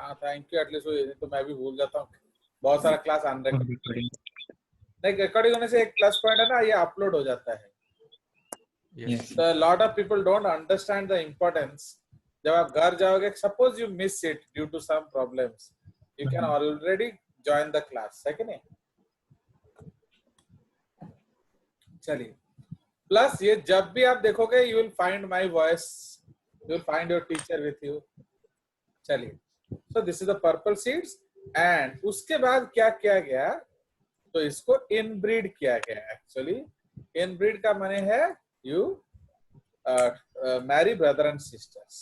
हाँ thank you, at least तो मैं भी भूल जाता हूँ, बहुत सारा क्लास अनरिकॉर्डेड नहीं, रिकॉर्डिंग होने से एक प्लस पॉइंट है ना, ये अपलोड हो जाता है। So a lot of people don't understand the importance. जब आप घर जाओगे, suppose you miss it due to some problems, you can already join the class, है कि नहीं? चलिए, प्लस ये जब भी आप देखोगे, you will find my voice, you will find your teacher with you. चलिए, so this is the purple seeds, and उसके बाद क्या किया गया, तो इसको इनब्रीड किया गया। एक्चुअली इनब्रीड का माने है you marry brother and sisters,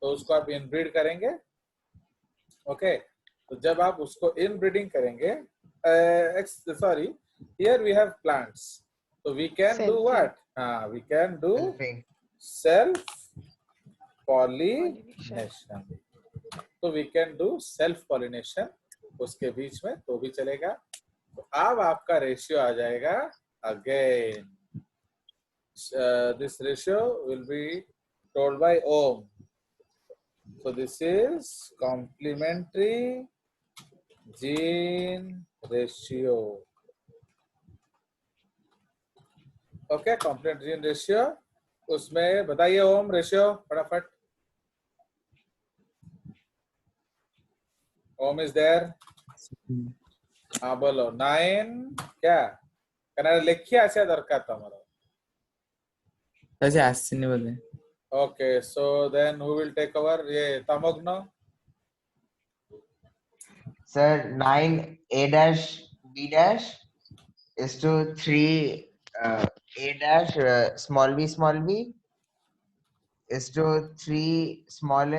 तो उसको आप इनब्रीड करेंगे। ओके, तो जब आप उसको इनब्रीडिंग करेंगे, sorry, here we have plants, तो वी कैन डू व्हाट, हाँ we can do self pollination, तो we can do self pollination उसके बीच में, तो भी चलेगा। तो अब आपका रेशियो आ जाएगा again, this ratio will be told by ohm. So this is complementary gene ratio. Okay, complementary gene ratio, उसमें बताइए ओम रेशियो फटाफट। ओम इज देयर, हाँ बोलो। 9 क्या कनाडा लेखिए ऐसे दरकार तमरो ऐसे आसने बोले। Okay, so then who will take over? ये तमोग्नो। Sir, 9 A dash B dash is to 3 A dash small b is to 3 small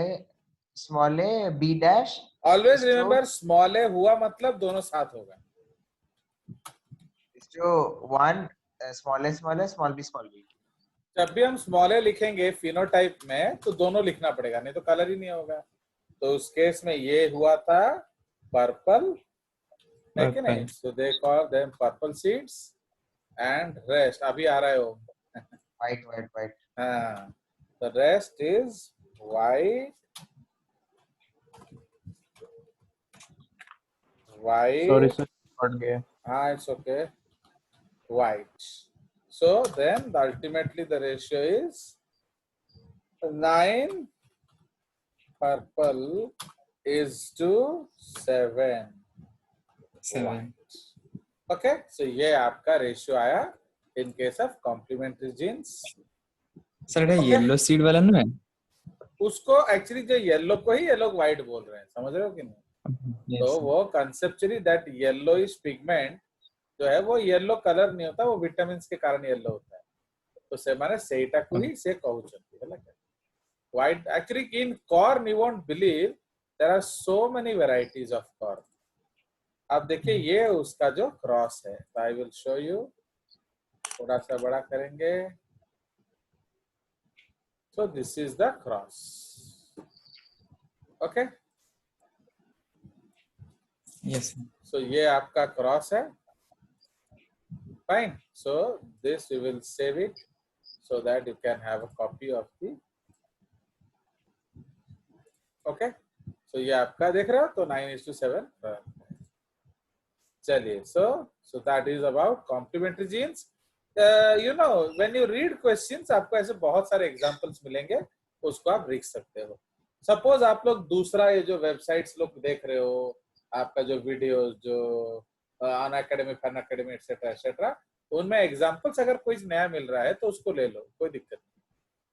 a B dash. Always remember small a हुआ मतलब दोनों साथ होगा। is to 1 small b small b. जब भी हम small ए लिखेंगे फिनोटाइप में, तो दोनों लिखना पड़ेगा, नहीं तो कलर ही नहीं होगा। तो उस केस में ये हुआ था पर्पल, है कि नहीं? So they call them purple seeds and rest, अभी आ रहा है वो white. हाँ, the rest is white sorry sir, पड़ गया। हाँ it's okay, white. So then ultimately the ratio is 9 purple is to 7 white. Okay, so ये आपका रेशियो आया in case of complementary genes. Sir ये येलो सीड वाला ना है, उसको एक्चुअली जो येलो को ही ये लोग व्हाइट बोल रहे हैं, समझ रहे हो कि नहीं? तो वो कंसेप्चुअली दैट येलोइश पिगमेंट जो है वो येलो कलर नहीं होता, वो विटामिन के कारण येलो होता है, तो से माने सेटा को ही से कहउछंती है लगे white. Actually in corn you won't believe there are so many varieties of corn. आप देखिए ये उसका जो क्रॉस है, तो आई विल शो यू, थोड़ा सा बड़ा करेंगे, so this is the cross. Okay, yes, so ये आपका क्रॉस है। Fine, so this we will save it so that you can have a copy of the, okay, so ये आपका देख रहे हो, तो 9:7। चलिए, so that is about complementary genes. You know, when you read questions, आपको ऐसे बहुत सारे एग्जांपल्स मिलेंगे, उसको आप लिख सकते हो। सपोज आप लोग दूसरा ये जो वेबसाइट्स लोग देख रहे हो, आपका जो वीडियोस जो Unacademy, fun academy etcetera etcetera, उनमें एग्जांपल्स अगर कोई नया मिल रहा है तो उसको ले लो, कोई दिक्कत नहीं,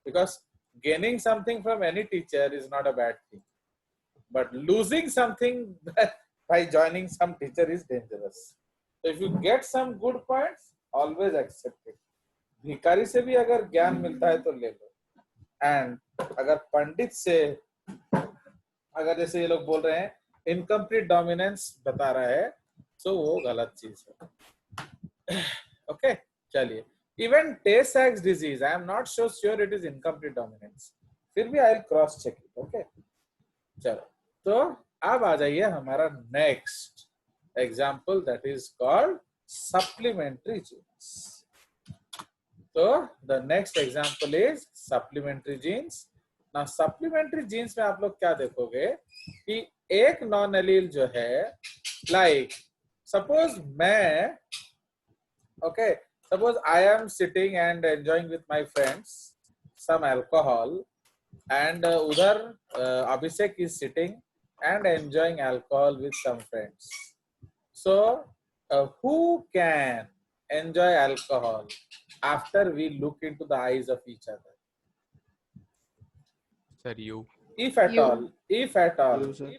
because gaining something from any teacher is not a bad thing, but losing something by joining some teacher is dangerous. So if you get some good points, always accept it. भिखारी से भी अगर ज्ञान मिलता है तो ले लो, एंड अगर पंडित से, अगर जैसे ये लोग बोल रहे हैं इनकम्प्लीट डोमिनेंस बता रहा है, तो वो गलत चीज है। ओके, चलिए, even Tay Sachs disease, I am not so sure it is incomplete dominance, फिर भी I will cross check it. Okay, चलो, तो अब आ जाइए हमारा next example, that is called supplementary genes. तो the next example is supplementary genes. ना सप्लीमेंट्री जीन्स में आप लोग क्या देखोगे कि एक नॉन एलील जो है, लाइक सपोज मैं, okay, suppose I am sitting and enjoying with my friends some alcohol, and udhar Abhishek is sitting and enjoying alcohol with some friends. So who can enjoy alcohol after we look into the eyes of each other? Sir, you. If at all, if at all, You, sir.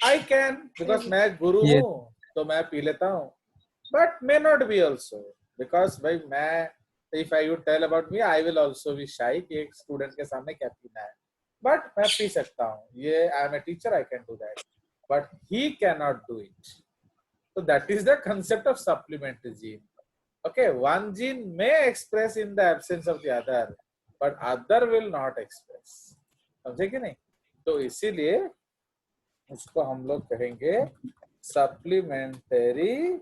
I can, because मैं गुरु Yes. हूँ तो मैं P लेता हूँ, but may not be also, because भाई मैं, if I would tell about me, I will also be shy कि एक student के सामने क्या पीना है, but मैं पी सकता हूँ, ये I am a teacher, I can do that, but he cannot do it. So that is the concept of supplementary gene. Okay, one gene may express in the absence of the other, but other will not express. समझे कि नहीं? तो इसीलिए उसको हम लोग कहेंगे supplementary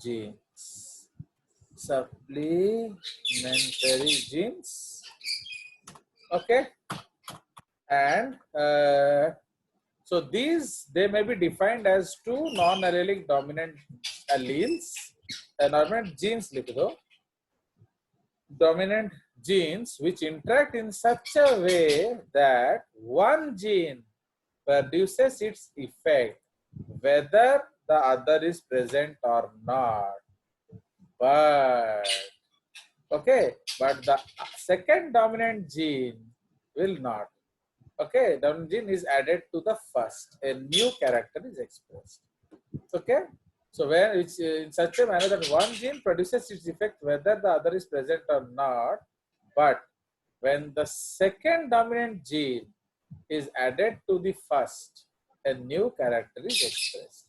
genes, supplementary genes. Okay, and so these, they may be defined as two non-allelic dominant alleles, dominant genes लिख दो, dominant genes which interact in such a way that one gene produces its effect whether the other is present or not. But okay, but the second dominant gene will not. Okay, dominant gene is added to the first, a new character is expressed. Okay, so where it's in such a manner that one gene produces its effect whether the other is present or not, but when the second dominant gene is added to the first, a new character is expressed.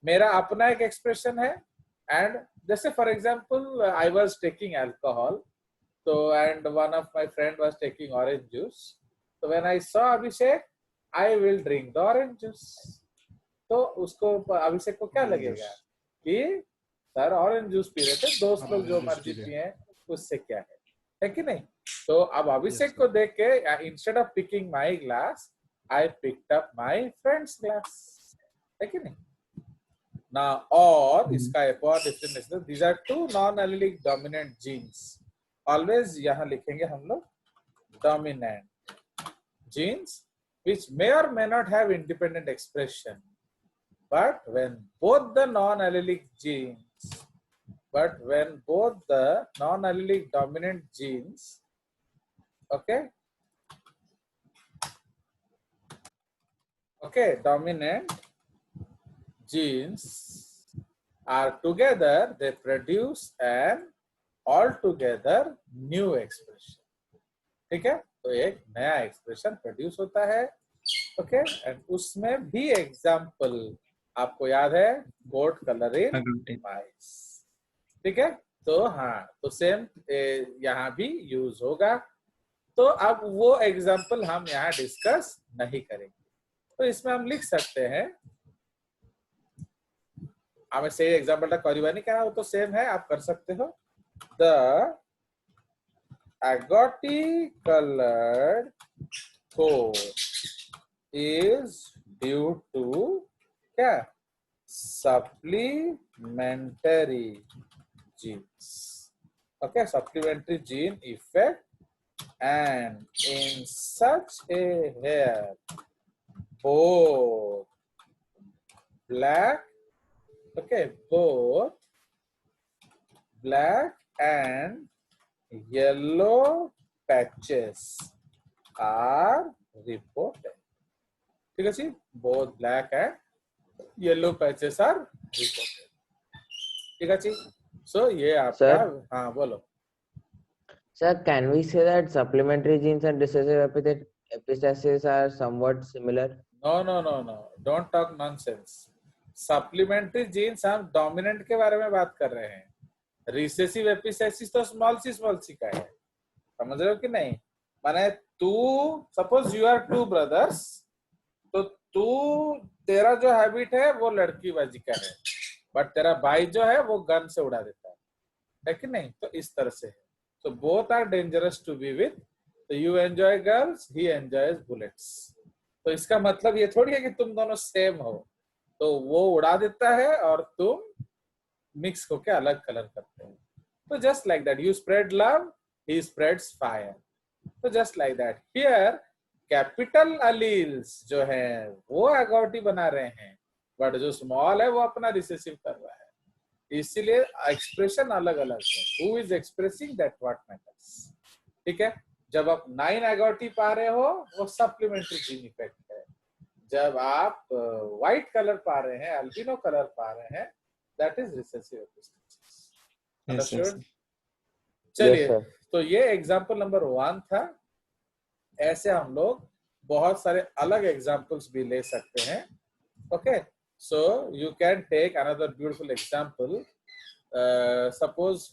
मेरा अपना एक expression है, and जैसे for example I was taking alcohol, so and one of my friend was taking orange juice, so when I saw Abhishek, I will drink the orange juice. तो उसको, अभिषेक को क्या लगेगा कि सर ऑरेंज जूस पी रहे थे, दोस्त लोग जो मर्जी पिए उससे क्या है कि नहीं? तो अब अभिषेक को देख के instead of picking my glass, I picked up my friend's glass, है कि नहीं ना? और इसका एक और difference, these are two non allelic dominant genes. Always यहाँ लिखेंगे हम लोग dominant genes which may or may not have independent expression, but when both the non-allelic dominant genes, okay, dominant genes are together, they produce an altogether new expression. ठीक है, तो एक नया expression produce होता है. ओके, एंड उसमें भी example आपको याद है, कोट कलर इन माइस. ठीक है, तो हाँ, तो सेम यहाँ भी यूज होगा. तो अब वो एग्जाम्पल हम यहाँ डिस्कस नहीं करेंगे. तो इसमें हम लिख सकते हैं, हमें सही एग्जाम्पल का नहीं कहना, वो तो सेम है, आप कर सकते हो. The agouti colored coat is due to क्या? Supplementary genes. Okay, supplementary gene effect, and in such a hair both black, okay, both black and yellow patches are reported. ठीक है जी, both black and yellow patches are reported. ठीक है जी, so ये आपका, हाँ बोलो. Sir, can we say that supplementary genes and recessive epistasis are somewhat similar? No, don't talk nonsense. Supplementary genes हम dominant के बारे में बात कर रहे हैं. रिसेसिव एपिस्टेसिस तो स्मॉल सी का है, समझ रहे हो कि नहीं? माने तू, suppose you are two brothers, तो तू, तेरा जो हैबिट है वो लड़की बाजी का है, बट तेरा भाई जो है वो गन से उड़ा देता है कि नहीं? तो इस तरह से है. So both are dangerous to be with. So you enjoy girls, he enjoys bullets. तो इसका मतलब ये थोड़ी है कि तुम दोनों सेम हो, तो वो उड़ा देता है और तुम मिक्स होके अलग कलर करते हो। तो just like that, you spread love, he spreads fire. तो just like that here capital alleles जो है वो अगॉटी बना रहे हैं, बट जो स्मॉल है वो अपना रिसेसिव कर रहा है, इसीलिए एक्सप्रेशन अलग अलग है। Who is expressing that what matters. ठीक है, जब आप 9 अगॉटी पा रहे हो वो सप्लीमेंट्री जीन इफेक्ट है, जब आप व्हाइट कलर पा रहे हैं, अल्बिनो कलर पा रहे हैं, that is recessive epistasis. Yes, yes. Understood? Yes, चलिए, sir. तो ये एग्जांपल नंबर 1 था। ऐसे हम लोग बहुत सारे अलग एग्जांपल्स भी ले सकते हैं। Okay, so you can take another beautiful example. Suppose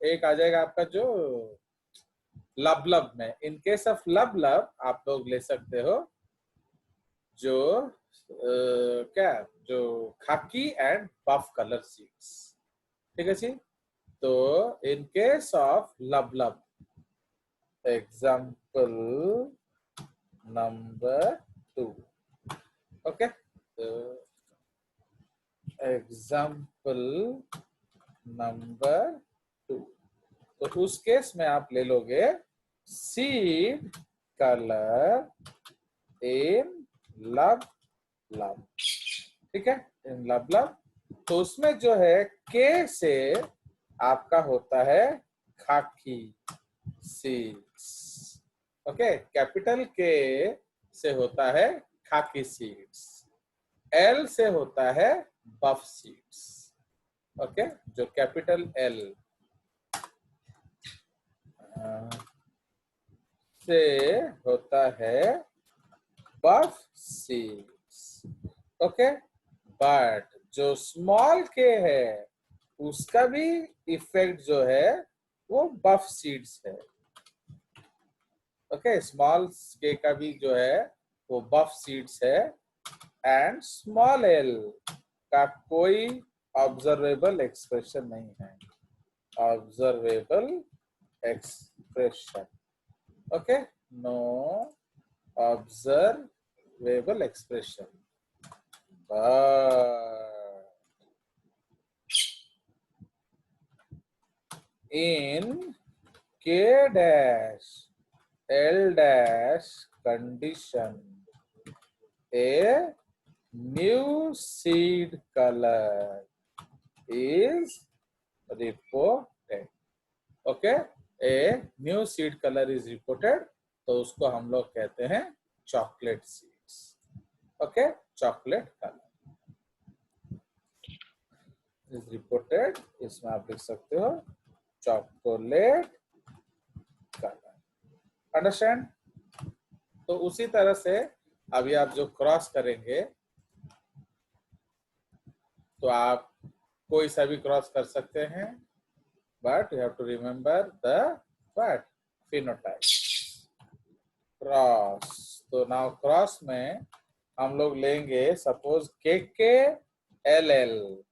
एक आ जाएगा आपका जो लबलब में, इन केस ऑफ लबलब आप लोग ले सकते हो जो क्या, जो खाकी एंड बफ कलर सीड्स। ठीक है जी, तो in case of lablab, example number 2। Okay, example number 2, तो उस केस में आप ले लोगे सीड कलर इन लबलब। ठीक है, इन लबलब, तो उसमें जो है के से आपका होता है खाकी सीड्स। ओके, कैपिटल के से होता है खाकी सीड्स, एल से होता है बफ सीड्स। ओके, जो कैपिटल एल से होता है बफ सीड्स। ओके, बट जो स्मॉल के है उसका भी इफेक्ट जो है वो बफ सीड्स है। ओके, स्मॉल के का भी जो है वो बफ सीड्स है, एंड स्मॉल एल का कोई ऑब्जर्वेबल एक्सप्रेशन नहीं है, observable expression. Okay, no observable expression, but in K dash L dash condition, a new seed color is reported. Okay, a new seed color is reported, तो उसको हम लोग कहते हैं chocolate seeds. Okay, chocolate colour is reported, इसमें आप लिख सकते हो चॉकलेट कलर। अंडरस्टैंड? तो उसी तरह से अभी आप जो क्रॉस करेंगे तो आप कोई सा भी क्रॉस कर सकते हैं, but you have to remember the what, phenotype cross. तो नाउ क्रॉस में हम लोग लेंगे सपोज के एल एल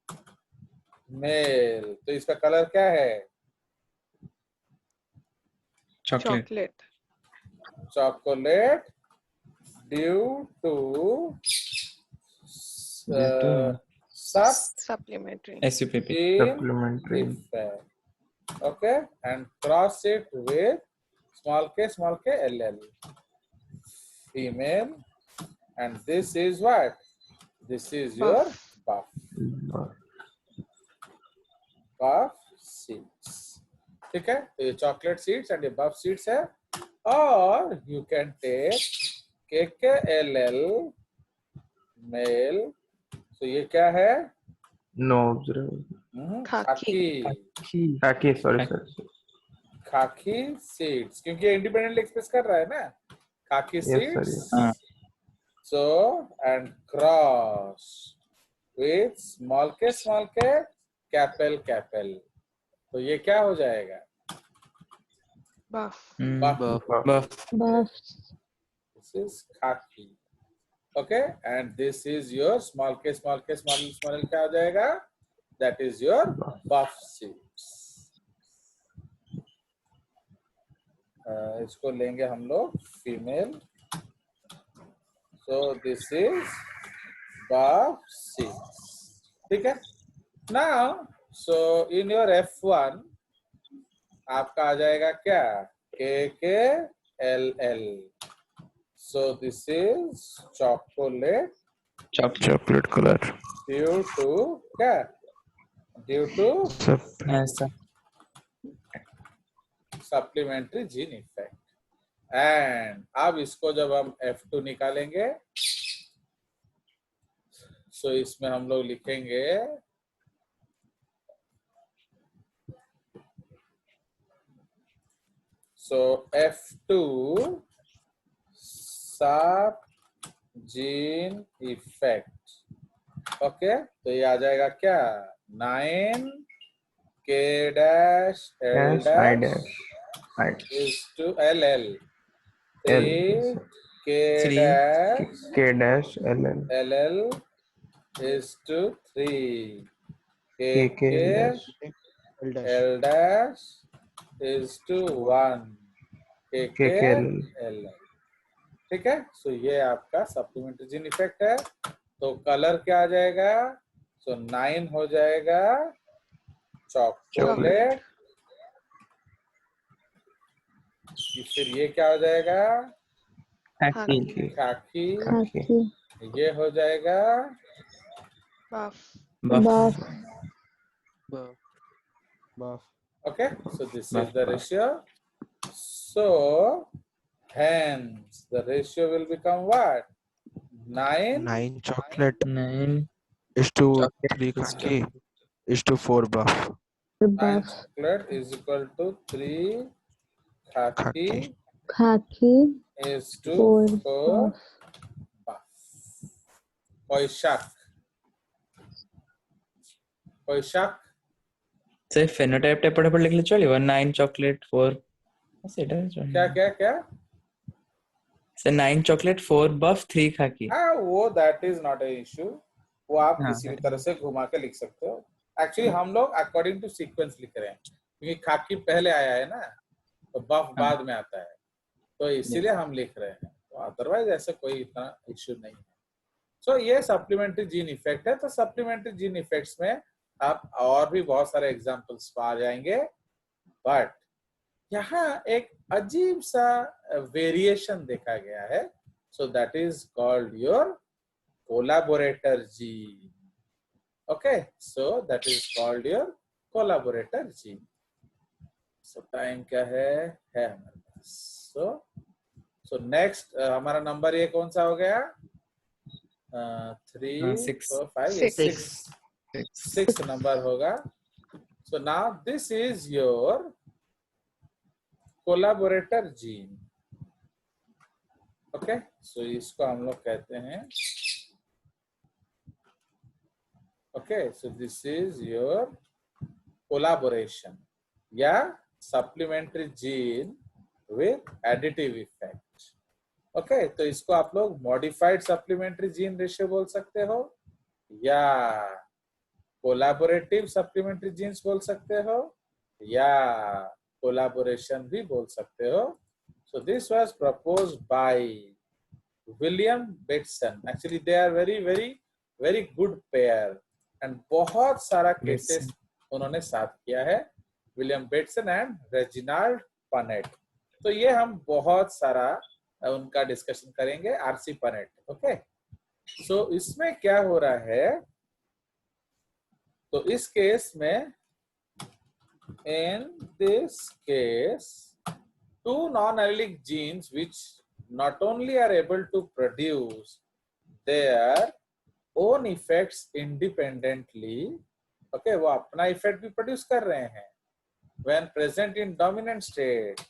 मेल, तो इसका कलर क्या है? Chocolate. Chocolate due to Due to Supplementary. SUPP. Supplementary. effect. Okay, and cross it with small k ll, female, and this is what? This is your buff seeds. ठीक है, तो ये chocolate seeds and ये बफ seeds है। और you can take के L L mail, तो ये क्या है? No observable. Khaki. Khaki, sorry. खाकी सीड्स, क्योंकि ये इंडिपेंडेंटली एक्सप्रेस कर रहा है ना, खाकी Yes, sir, seeds. yes. So and cross with small के कैपेल, तो ये क्या हो जाएगा? Buff. Buff. This is khaki. Okay, and this is your small k l क्या हो जाएगा? That is your buff seeds. इसको लेंगे हम लोग female, So this is buff C. ठीक है. Now, so in your F1 आपका आ जाएगा क्या? KKLL. So this is chocolate. Chocolate color. Due to क्या? Due to supplementary gene effect. And अब इसको जब हम F2 निकालेंगे, so इसमें हम लोग लिखेंगे so F2 sub gene effect. Okay, तो ये आ जाएगा क्या? 9 K dash L dash is to LL. 3 K dash LL is to 3 KK L dash is to 1 KKL. ठीक है. सो ये आपका सप्लीमेंट्री जीन इफेक्ट है. तो कलर क्या आ जाएगा? सो 9 हो जाएगा चॉकलेट. फिर ये क्या हो जाएगा? खाकी. ये हो जाएगा buff. okay. So this is the ratio. So hence the ratio will become what? 9 chocolate is to 3 khaki is to 4 buff. 9 chocolate is equal to 3 khaki is to 4 buff. कोई शक? से फेनोटाइप टाइप पढ़ लिख ले चलेगा. 9 chocolate 4 क्या से 9 chocolate 4 buff 3 khaki. हाँ, वो that is not a issue. वो आप किसी भी तरह से घुमा के लिख सकते हो. एक्चुअली हम लोग अकॉर्डिंग टू सीक्वेंस लिख रहे हैं, क्योंकि खाकी पहले आया है ना, तो बफ बाद में आता है, तो इसीलिए हम लिख रहे हैं. तो अदरवाइज ऐसा कोई इतना इश्यू नहीं है. सो ये सप्लीमेंट्री जीन इफेक्ट है. तो सप्लीमेंट्री जीन इफेक्ट्स में आप और भी बहुत सारे एग्जांपल्स आ जाएंगे, बट यहाँ एक अजीब सा वेरिएशन देखा गया है. So that is called your collaborator gene. Okay, so that is called your collaborator gene. So time क्या है हमारे पास. सो नेक्स्ट हमारा नंबर ये कौन सा हो गया? 3 4 5 6 नंबर होगा. So now this is your collaborator gene. Okay, so इसको हम लोग कहते हैं. Okay, so this is your collaboration या supplementary gene with additive effect. Okay, तो इसको आप लोग मॉडिफाइड सप्लीमेंट्री जीन रेशियो बोल सकते हो, या कोलैबोरेटिव सप्लीमेंट्री जीन्स बोल सकते हो, या कोलैबोरेशन भी बोल सकते हो. So this was proposed by William Bateson. Actually they are very very very good pair and बहुत सारा केसेस उन्होंने साथ किया है, William Bateson and Reginald Punnett. तो ये हम बहुत सारा उनका डिस्कशन करेंगे. RC Punnett. ओके, सो इसमें क्या हो रहा है? तो इस केस में, in this case, two non-allelic genes which not only are able to produce their own effects independently, okay, वो अपना इफेक्ट भी प्रोड्यूस कर रहे हैं when present in dominant state,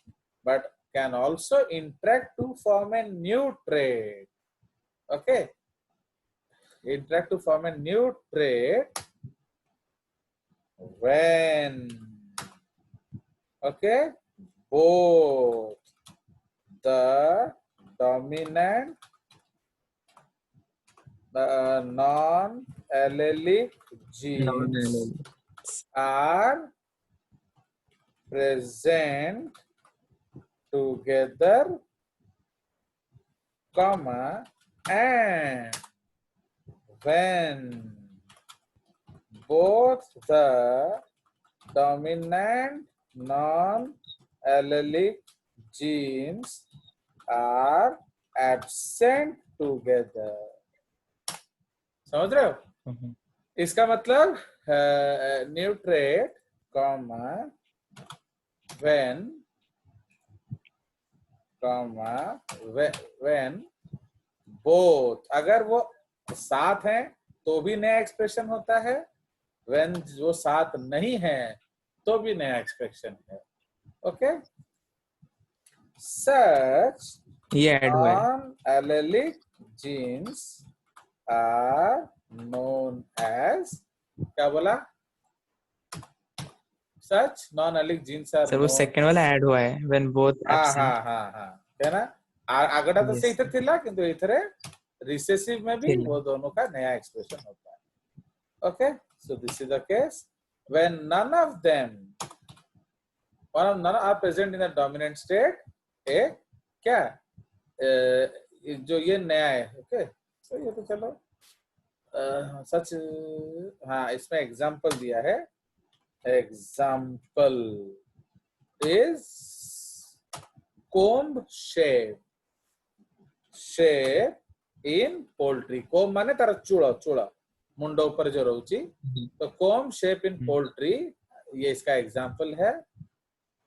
but can also interact to form a new trait. Okay, interact to form a new trait when, okay, both the dominant non-allelic genes are present together, comma, and when both the dominant non-allelic genes are absent together. समझ रहे हो? इसका मतलब न्यूट्रेट comma when both, अगर वो साथ हैं तो भी नया एक्सप्रेशन होता है, when वो साथ नहीं है तो भी नया एक्सप्रेशन है. ओके, such ये ऐड हुआ है. non-allelic genes are known as, क्या बोला? Such non-allelic genes are sir वो known. सेकंड वाला ऐड हुआ है when both हाँ absent. हाँ हाँ हाँ है ना. आगड़ा तो Yes, सही sir. थिला किंतु इथरे रिसेसिव में भी थिला. वो दोनों का नया एक्सप्रेशन होता है. Okay, so this is the case when none of them none are present in the dominant state. ए क्या जो ये नया है. ओके, सही है. तो चलो सच, हाँ इसमें एग्जांपल दिया है. Example is comb shape in poultry. comb माने तारा चूड़ा चूड़ा मुंडो ऊपर जो रहुची, तो comb shape in poultry ये इसका एग्जांपल है.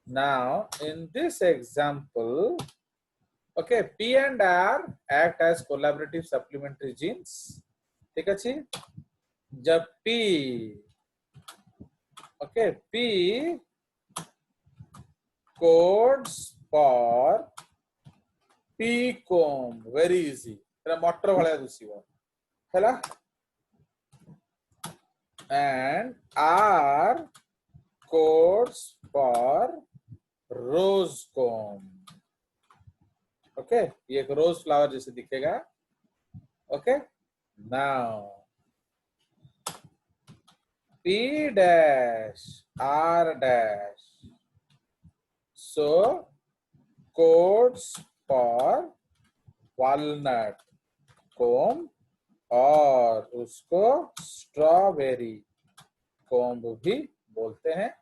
now in this example, okay, P and R act as collaborative supplementary genes. ठीक है जी. जब P, okay, P codes for P comb, very easy. तेरा मोटर वाला दूसरी बार है ना. and R codes for rose comb. okay, ये एक रोज फ्लावर जैसे दिखेगा. okay, now P dash R dash so codes for walnut comb और उसको स्ट्रॉबेरी comb भी बोलते हैं.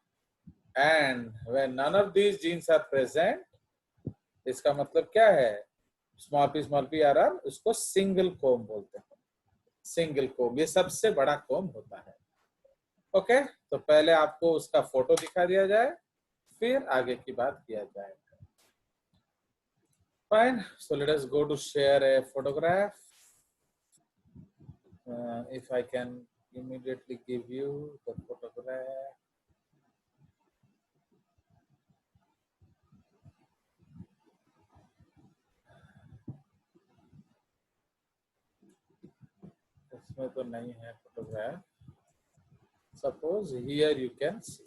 and when none of these genes are present, इसका मतलब क्या है? स्मॉल पी आर आर उसको सिंगल comb बोलते हैं. सिंगल comb ये सबसे बड़ा comb होता है. ओके, तो पहले आपको उसका फोटो दिखा दिया जाए, फिर आगे की बात किया जाए. Fine, so let us go to share a photograph. if I can immediately give you the photograph. इसमें तो नहीं है photograph. Suppose here you can see.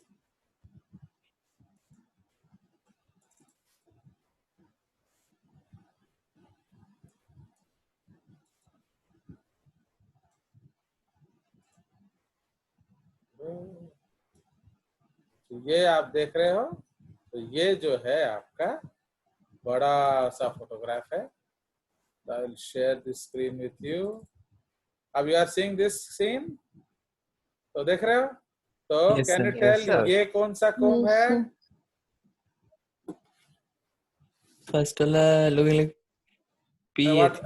तो ये आप देख रहे हो, तो ये जो है आपका बड़ा सा फोटोग्राफ है. I will share this screen with you. अब you are seeing this scene, तो देख रहे हो. तो Yes, can sir. you tell Yes, sir. ये कौन सा comb है? First वाला looking like P. What,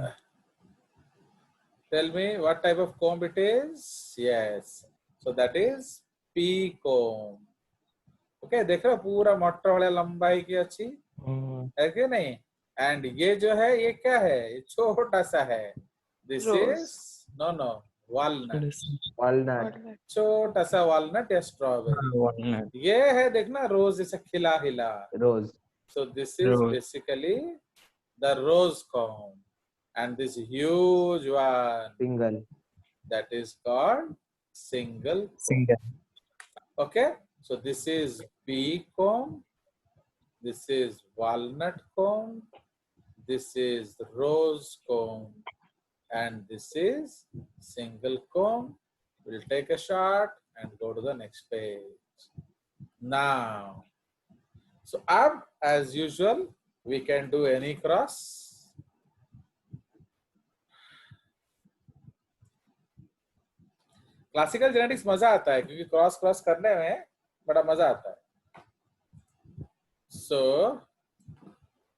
tell me what type of comb it is. Yes, so that is P comb. Okay, देख रहे हो पूरा मोटर वाला लंबाई की अच्छी है कि नहीं. एंड ये जो है ये क्या है? ये छोटा सा है. This Rose. Is no walnut. Walnut. छोटा सा walnut या strawberry. Walnut. ये है देखना रोज जैसा खिला हिला. Rose. So this is Rose. basically the rose comb, and this huge one, Single. that is called single comb. Single. Okay, so this is pea comb, this is walnut comb, this is rose comb, and this is single comb. We'll take a shot and go to the next page. Now, so अब as usual we can do any cross. Classical genetics मजा आता है क्योंकि cross cross करने में बड़ा मजा आता है। सो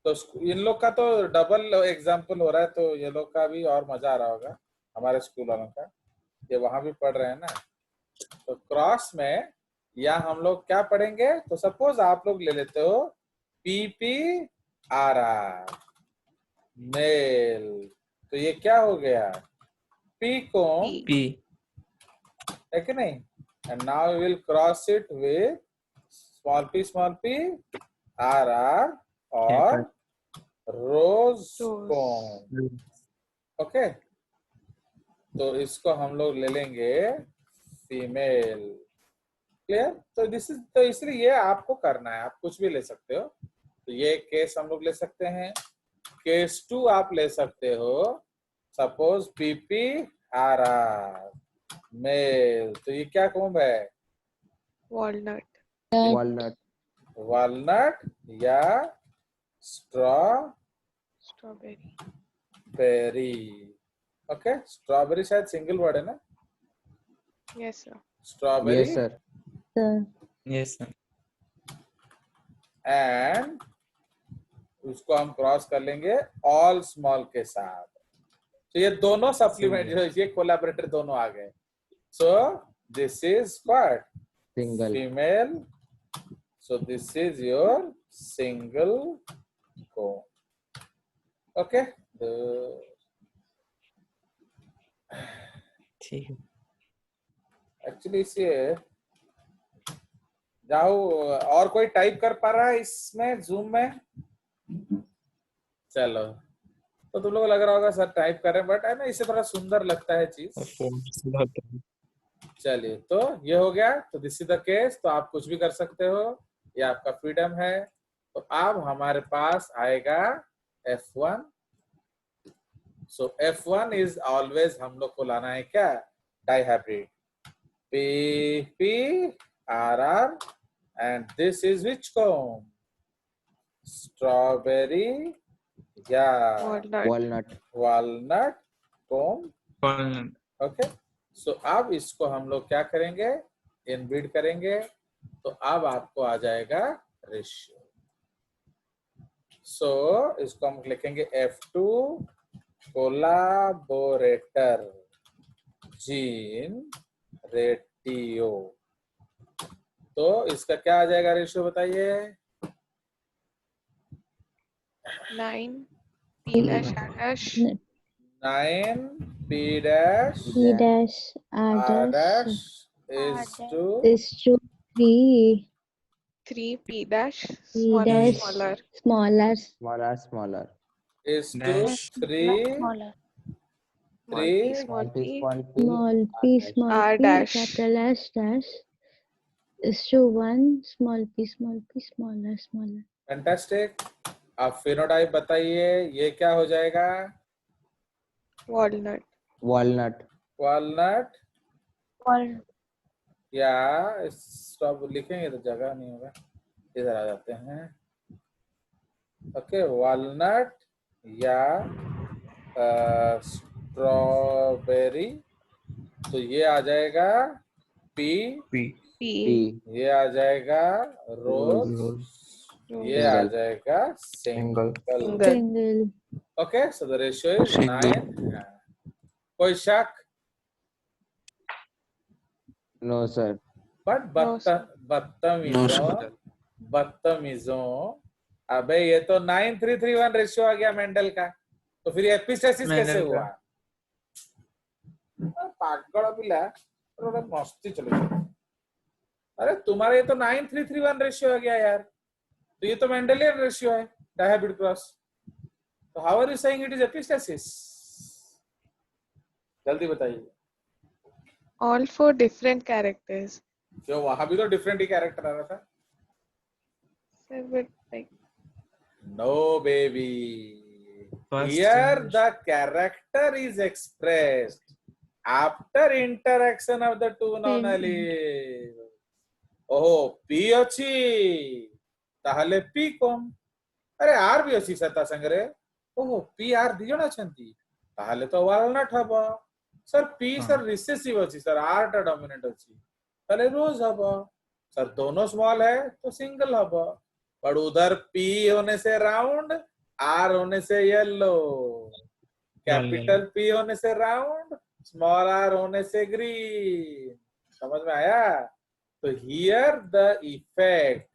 तो इन लोग का तो डबल एग्जाम्पल हो रहा है, तो ये लोग का भी और मजा आ रहा होगा हमारे स्कूल वालों का, ये वहां भी पढ़ रहे हैं ना। तो क्रॉस में या हम लोग क्या पढ़ेंगे, तो सपोज आप लोग ले लेते हो PPRR मेल, तो ये क्या हो गया P को, P. है कि नहीं? And now we will cross it with small p RR और रोज कॉम। ओके, तो इसको हम लोग ले लेंगे फीमेल। क्लियर? तो दिस इज, तो इसलिए ये आपको करना है, आप कुछ भी ले सकते हो। तो ये केस हम लोग ले सकते हैं। केस 2 आप ले सकते हो, सपोज PPRR मेल, तो ये क्या कोम्ब है? Walnut. Walnut. वालनट या Strawberry. स्ट्रॉबेरी। ओके, स्ट्रॉबेरी शायद सिंगल वर्ड है ना, Yes, sir. Strawberry. Yes, sir. Yes, sir. And उसको हम क्रॉस कर लेंगे ऑल स्मॉल के साथ। तो ये दोनों सप्लीमेंट जो ये कोलैबोरेटर दोनों आ गए। सो this is what? Single. Female. So this is your single को। ओके, ठीक है। एक्चुअली इसे जाओ, और कोई टाइप कर पा रहा है इसमें जूम में? चलो, तो तुम लोग लग रहा होगा सर टाइप कर रहे हैं, बट है ना इससे थोड़ा सुंदर लगता है चीज। चलिए, तो ये हो गया। तो दिस इज द केस। तो आप कुछ भी कर सकते हो, ये आपका फ्रीडम है। तो अब हमारे पास आएगा F1। So F1 is always हम लोग को लाना है क्या? Dihybrid PPRR and this is which comb? Strawberry या Walnut. Walnut. comb। ओके, सो अब इसको हम लोग क्या करेंगे? इनब्रीड करेंगे। तो अब आपको आ जाएगा रेशियो। सो इसको हम लिखेंगे F2 कोलाबोरेटर जीन रेटियो। तो इसका क्या आ जाएगा रेशियो बताइए? 9 P dash R dash 9 P dash P dash R R dash dash is to is to 3 3 P dash P smaller dash smaller smaller Smaller. is to Dash. 3 small p 3 small p small R p dash. capital S dash is to 1 small p smaller. Fantastic. अब phenotype बताइए, ये क्या हो जाएगा? walnut Walnut. Walnut या stop लिखेंगे तो जगह नहीं होगा, इधर आ जाते हैं। ओके, वालनट या स्ट्रॉबेरी। तो ये आ जाएगा P, P ये आ जाएगा रोज, ये आ जाएगा single. Single. Okay, so the ratio is 9। कोई शक? No, sir. But No, sir. बदतमीजों, अबे ये तो 9331 रेशियो आ गया मेंडल का, तो फिर एपिस्टेसिस कैसे मेंडल का। हुआ? पागल पिला, थोड़ा मस्ती चलो। अरे तुम्हारा ये तो 9331 रेशियो आ गया यार, तो ये तो मेंडेलियन रेशियो है डायहाइब्रिड क्रॉस। तो how are you saying it is epistasis? जल्दी बताइए। all 4 different characters. जो वहां भी तो डिफरेंट ही कैरेक्टर आ रहा था। Sir, but like No, baby. First Here generation. the character is expressed after interaction of the two non-alleles. Oh, P ଅଛି ତାହେଲେ P କମ୍। अरे R भी ଅଛି ସତା संगरे। ओहो, P R ଦି ଜଣ ଅଛନ୍ତି, ତାହେଲେ ତ ୱାଲନଟ୍ ହବ। सर पी सर रिसेसिव अच्छी सर आर टा डोमिनेंट अच्छी ताले रोज हबो सर दोनों स्मॉल है तो सिंगल हबो पर उधर पी होने से राउंड आर होने से येलो कैपिटल पी होने से राउंड स्मॉल आर होने से ग्रीन समझ में आया तो हियर द इफेक्ट